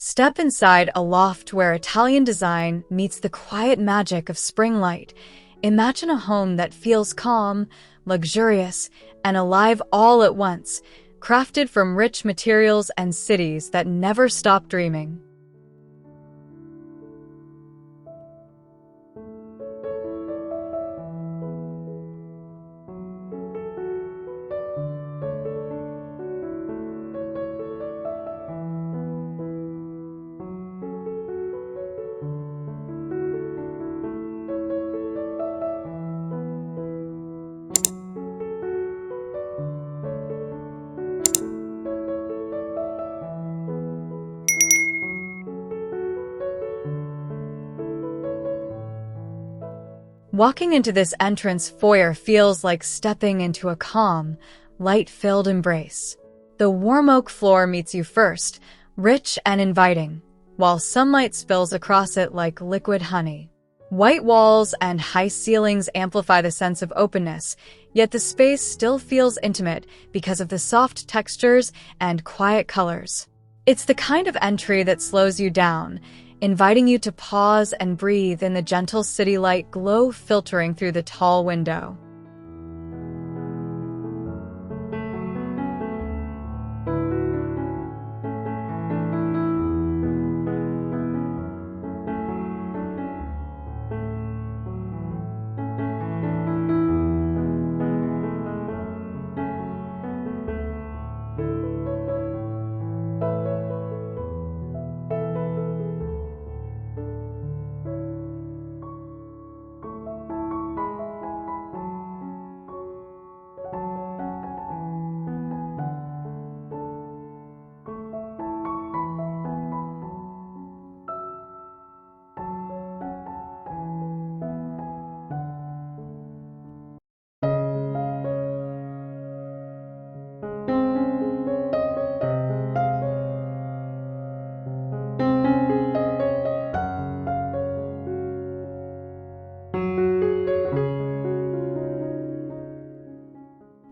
Step inside a loft where Italian design meets the quiet magic of spring light. Imagine a home that feels calm, luxurious, and alive all at once, crafted from rich materials and cities that never stop dreaming. Walking into this entrance foyer feels like stepping into a calm, light-filled embrace. The warm oak floor meets you first, rich and inviting, while sunlight spills across it like liquid honey. White walls and high ceilings amplify the sense of openness, yet the space still feels intimate because of the soft textures and quiet colors. It's the kind of entry that slows you down, inviting you to pause and breathe in the gentle city light glow filtering through the tall window.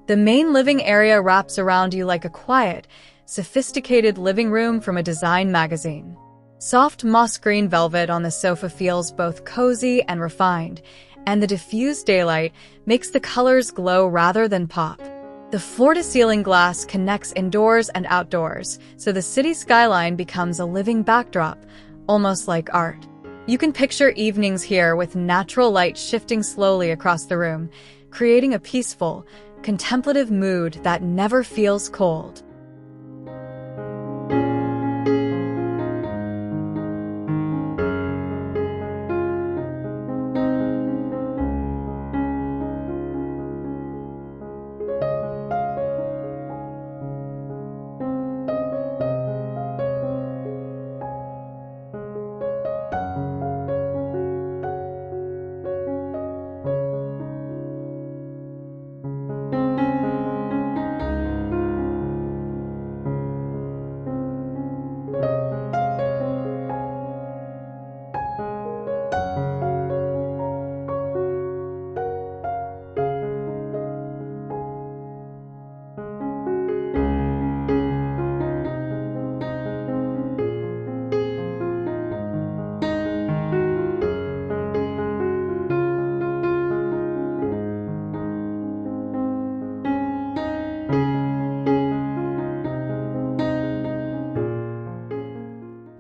The main living area wraps around you like a quiet, sophisticated living room from a design magazine. Soft moss green velvet on the sofa feels both cozy and refined, and the diffused daylight makes the colors glow rather than pop. The floor-to-ceiling glass connects indoors and outdoors, so the city skyline becomes a living backdrop, almost like art. You can picture evenings here with natural light shifting slowly across the room, creating a peaceful, contemplative mood that never feels cold.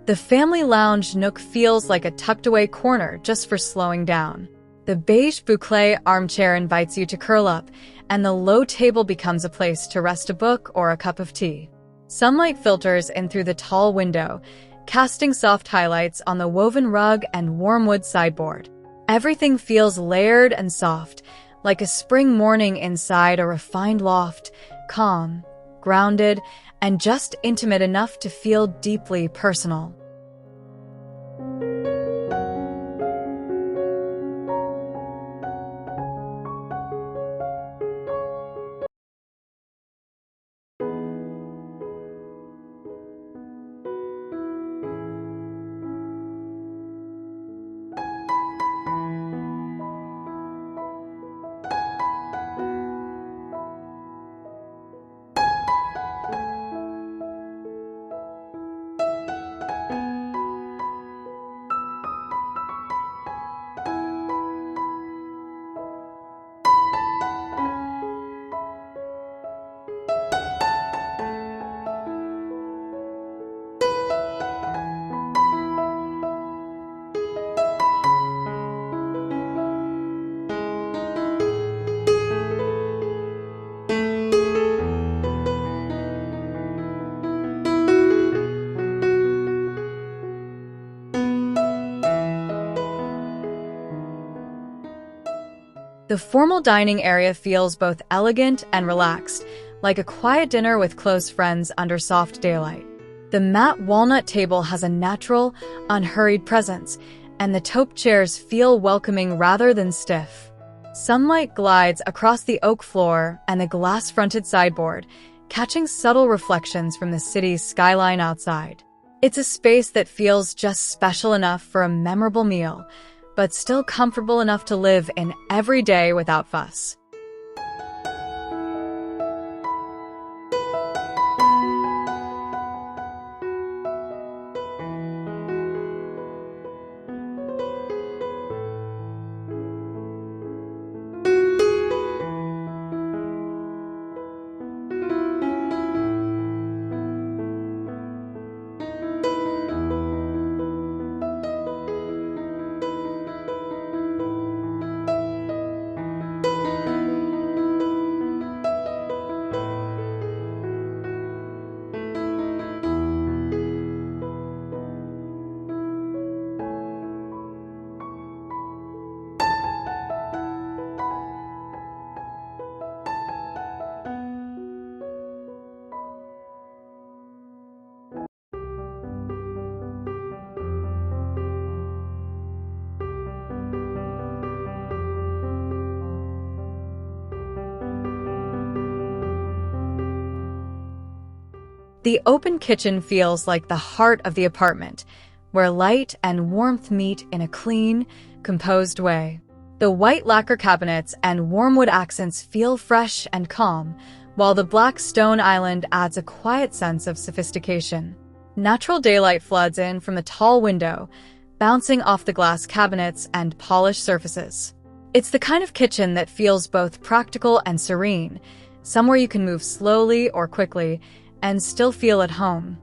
The family lounge nook feels like a tucked-away corner just for slowing down. The beige boucle armchair invites you to curl up, and the low table becomes a place to rest a book or a cup of tea. Sunlight filters in through the tall window, casting soft highlights on the woven rug and warm wood sideboard. Everything feels layered and soft, like a spring morning inside a refined loft, calm, grounded, and just intimate enough to feel deeply personal. The formal dining area feels both elegant and relaxed, like a quiet dinner with close friends under soft daylight. The matte walnut table has a natural, unhurried presence, and the taupe chairs feel welcoming rather than stiff. Sunlight glides across the oak floor and the glass-fronted sideboard, catching subtle reflections from the city's skyline outside. It's a space that feels just special enough for a memorable meal, but still comfortable enough to live in every day without fuss. The open kitchen feels like the heart of the apartment, where light and warmth meet in a clean, composed way. The white lacquer cabinets and warm wood accents feel fresh and calm, while the black stone island adds a quiet sense of sophistication. Natural daylight floods in from the tall window, bouncing off the glass cabinets and polished surfaces. It's the kind of kitchen that feels both practical and serene, somewhere you can move slowly or quickly and still feel at home.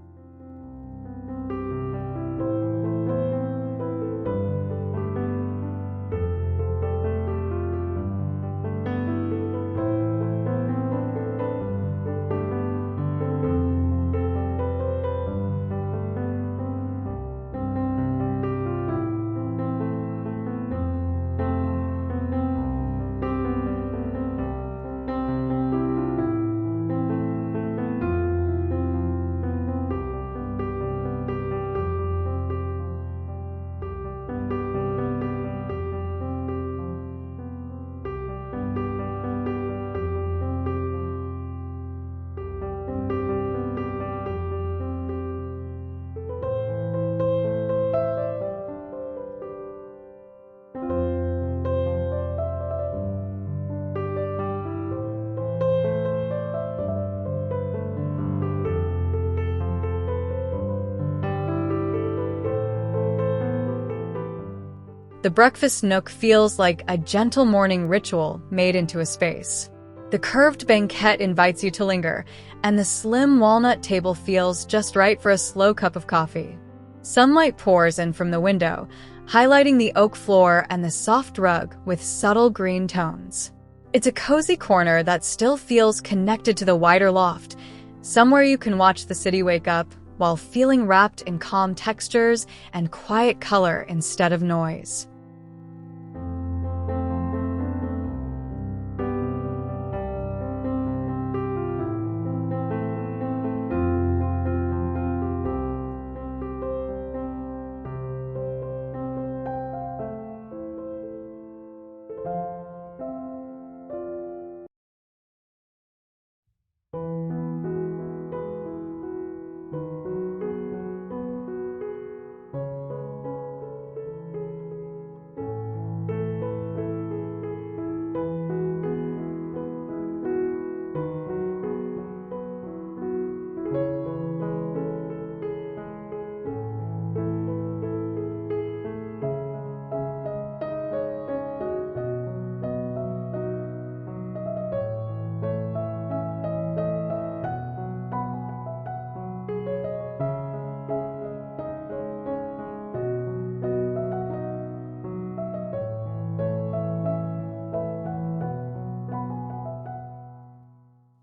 The breakfast nook feels like a gentle morning ritual made into a space. The curved banquette invites you to linger, and the slim walnut table feels just right for a slow cup of coffee. Sunlight pours in from the window, highlighting the oak floor and the soft rug with subtle green tones. It's a cozy corner that still feels connected to the wider loft, somewhere you can watch the city wake up while feeling wrapped in calm textures and quiet color instead of noise.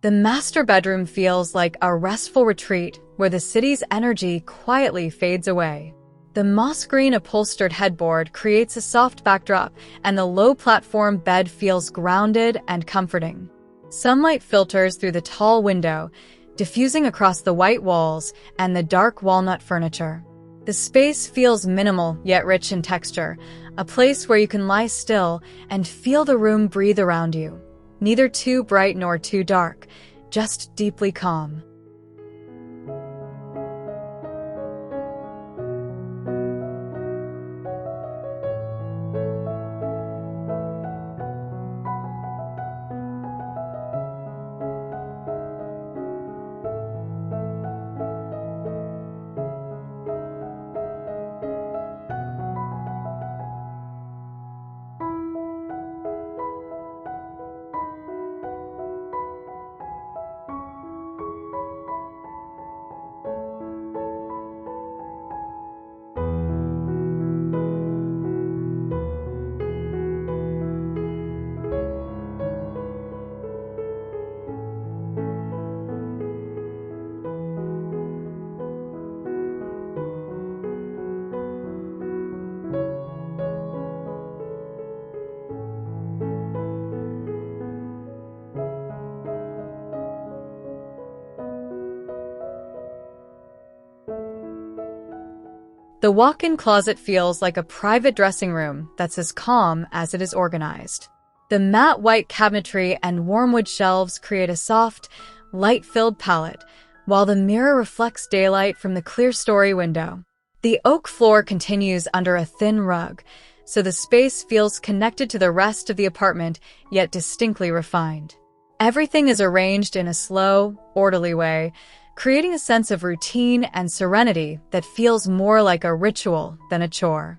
The master bedroom feels like a restful retreat where the city's energy quietly fades away. The moss green upholstered headboard creates a soft backdrop, and the low platform bed feels grounded and comforting. Sunlight filters through the tall window, diffusing across the white walls and the dark walnut furniture. The space feels minimal yet rich in texture, a place where you can lie still and feel the room breathe around you. Neither too bright nor too dark, just deeply calm. The walk-in closet feels like a private dressing room that's as calm as it is organized. The matte white cabinetry and warm wood shelves create a soft, light-filled palette, while the mirror reflects daylight from the clear-story window. The oak floor continues under a thin rug, so the space feels connected to the rest of the apartment, yet distinctly refined. Everything is arranged in a slow, orderly way, creating a sense of routine and serenity that feels more like a ritual than a chore.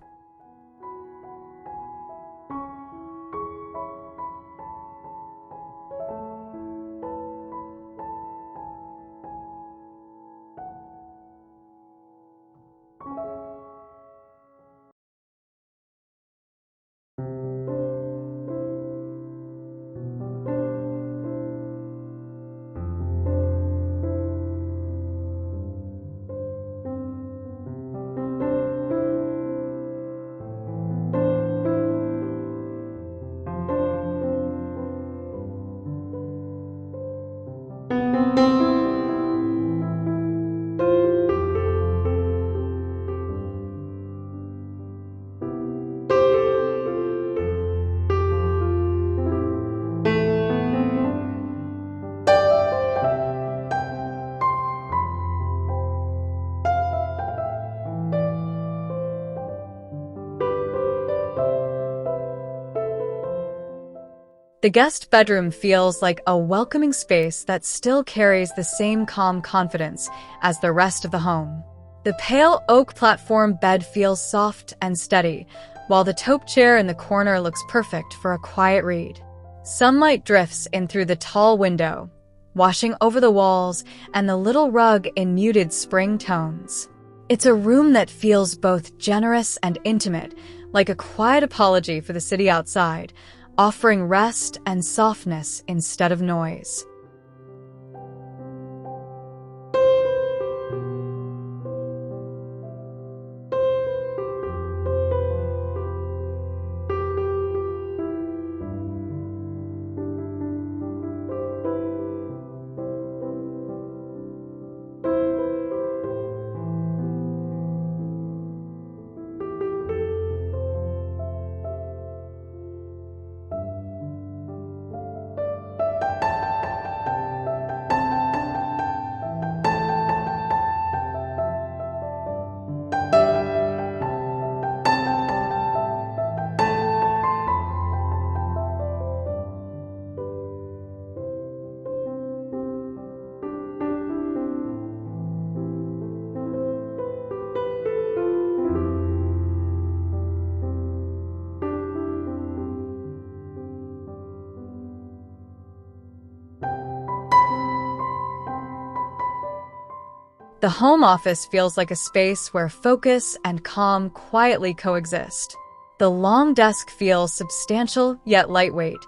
The guest bedroom feels like a welcoming space that still carries the same calm confidence as the rest of the home. The pale oak platform bed feels soft and steady, while the taupe chair in the corner looks perfect for a quiet read. Sunlight drifts in through the tall window, washing over the walls and the little rug in muted spring tones. It's a room that feels both generous and intimate, like a quiet apology for the city outside, offering rest and softness instead of noise. The home office feels like a space where focus and calm quietly coexist. The long desk feels substantial yet lightweight,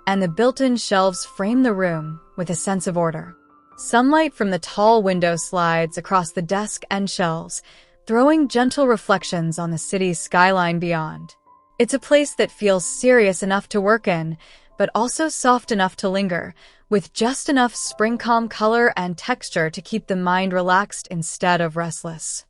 and the built-in shelves frame the room with a sense of order. Sunlight from the tall window slides across the desk and shelves, throwing gentle reflections on the city's skyline beyond. It's a place that feels serious enough to work in, but also soft enough to linger, with just enough spring-calm color and texture to keep the mind relaxed instead of restless.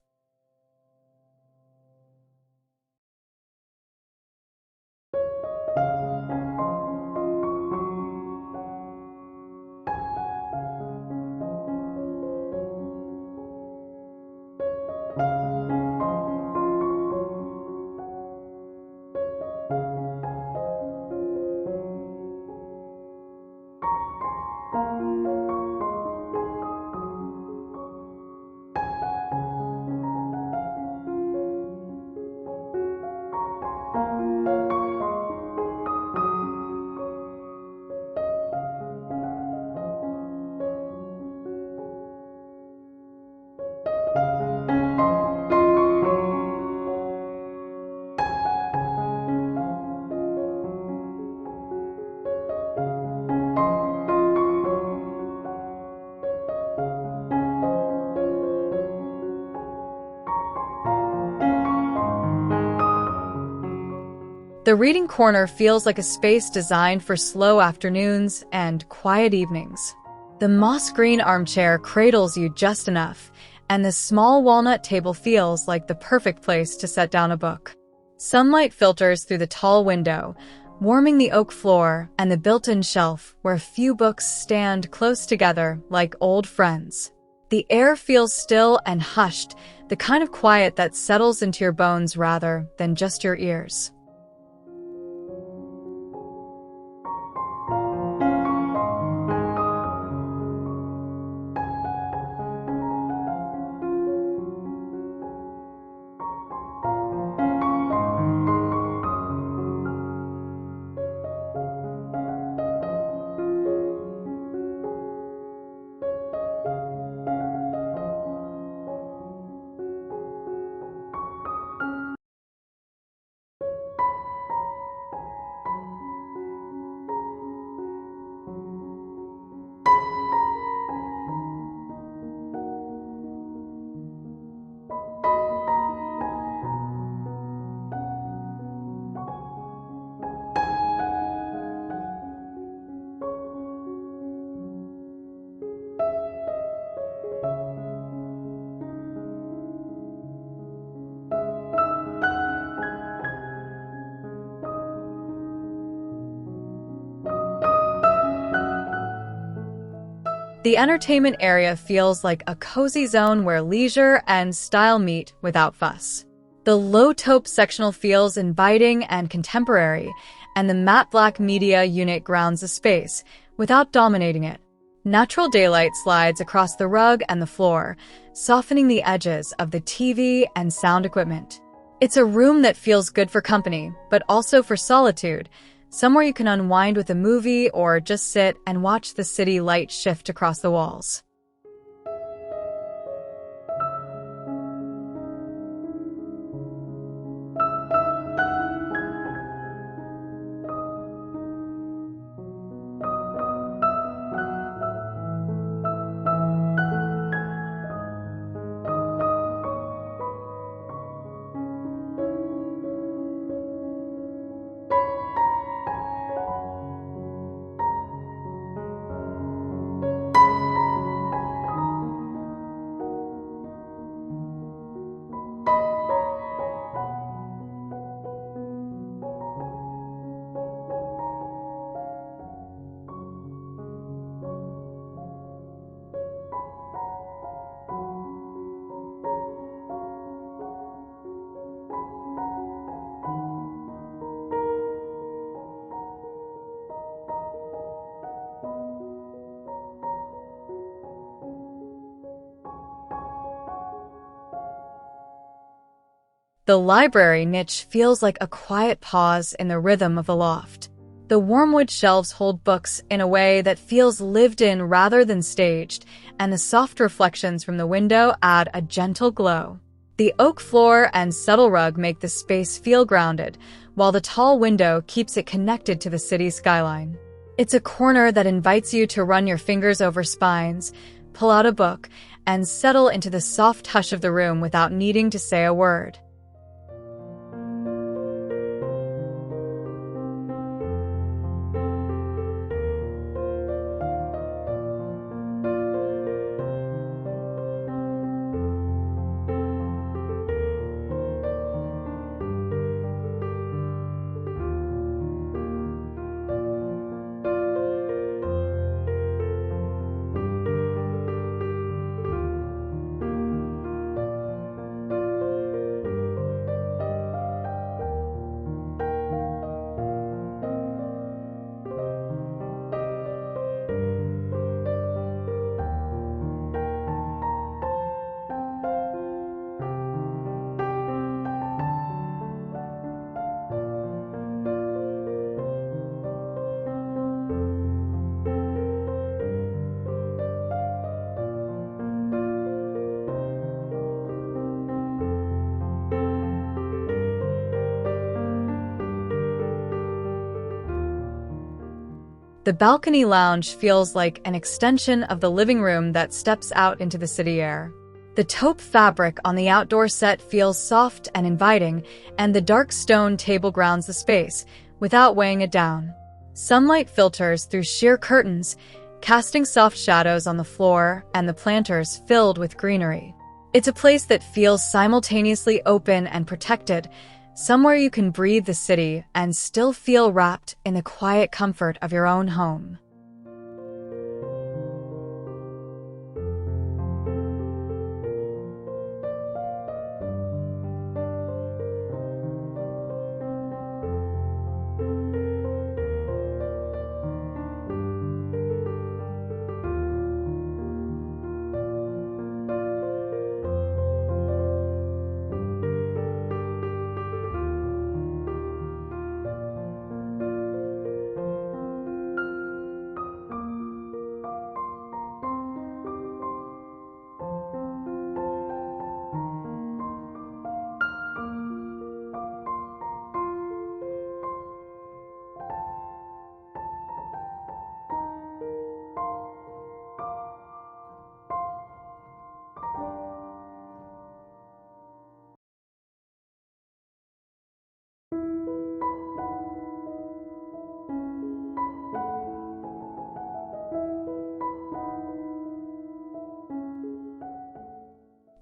The reading corner feels like a space designed for slow afternoons and quiet evenings. The moss green armchair cradles you just enough, and the small walnut table feels like the perfect place to set down a book. Sunlight filters through the tall window, warming the oak floor and the built-in shelf where a few books stand close together like old friends. The air feels still and hushed, the kind of quiet that settles into your bones rather than just your ears. The entertainment area feels like a cozy zone where leisure and style meet without fuss. The low-taupe sectional feels inviting and contemporary, and the matte black media unit grounds the space without dominating it. Natural daylight slides across the rug and the floor, softening the edges of the TV and sound equipment. It's a room that feels good for company, but also for solitude, somewhere you can unwind with a movie or just sit and watch the city light shift across the walls. The library niche feels like a quiet pause in the rhythm of the loft. The warmwood shelves hold books in a way that feels lived in rather than staged, and the soft reflections from the window add a gentle glow. The oak floor and subtle rug make the space feel grounded, while the tall window keeps it connected to the city skyline. It's a corner that invites you to run your fingers over spines, pull out a book, and settle into the soft hush of the room without needing to say a word. The balcony lounge feels like an extension of the living room that steps out into the city air. The taupe fabric on the outdoor set feels soft and inviting, and the dark stone table grounds the space without weighing it down. Sunlight filters through sheer curtains, casting soft shadows on the floor and the planters filled with greenery. It's a place that feels simultaneously open and protected, somewhere you can breathe the city and still feel wrapped in the quiet comfort of your own home.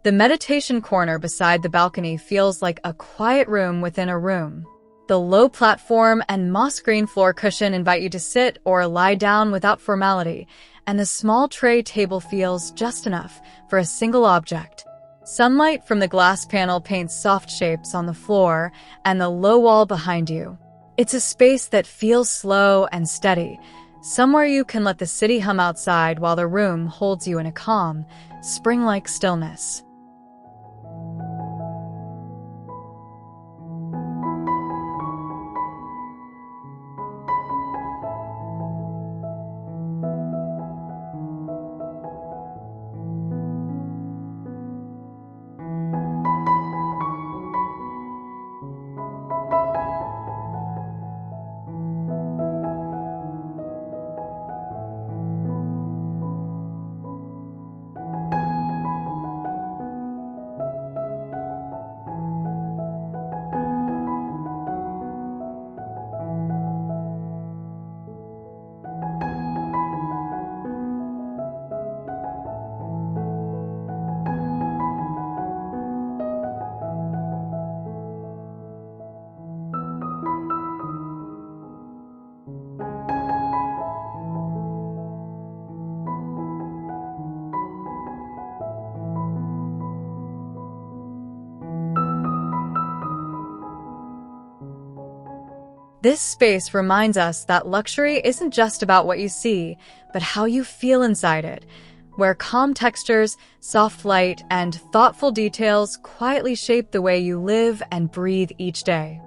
The meditation corner beside the balcony feels like a quiet room within a room. The low platform and moss-green floor cushion invite you to sit or lie down without formality, and the small tray table feels just enough for a single object. Sunlight from the glass panel paints soft shapes on the floor and the low wall behind you. It's a space that feels slow and steady, somewhere you can let the city hum outside while the room holds you in a calm, spring-like stillness. This space reminds us that luxury isn't just about what you see, but how you feel inside it, where calm textures, soft light, and thoughtful details quietly shape the way you live and breathe each day.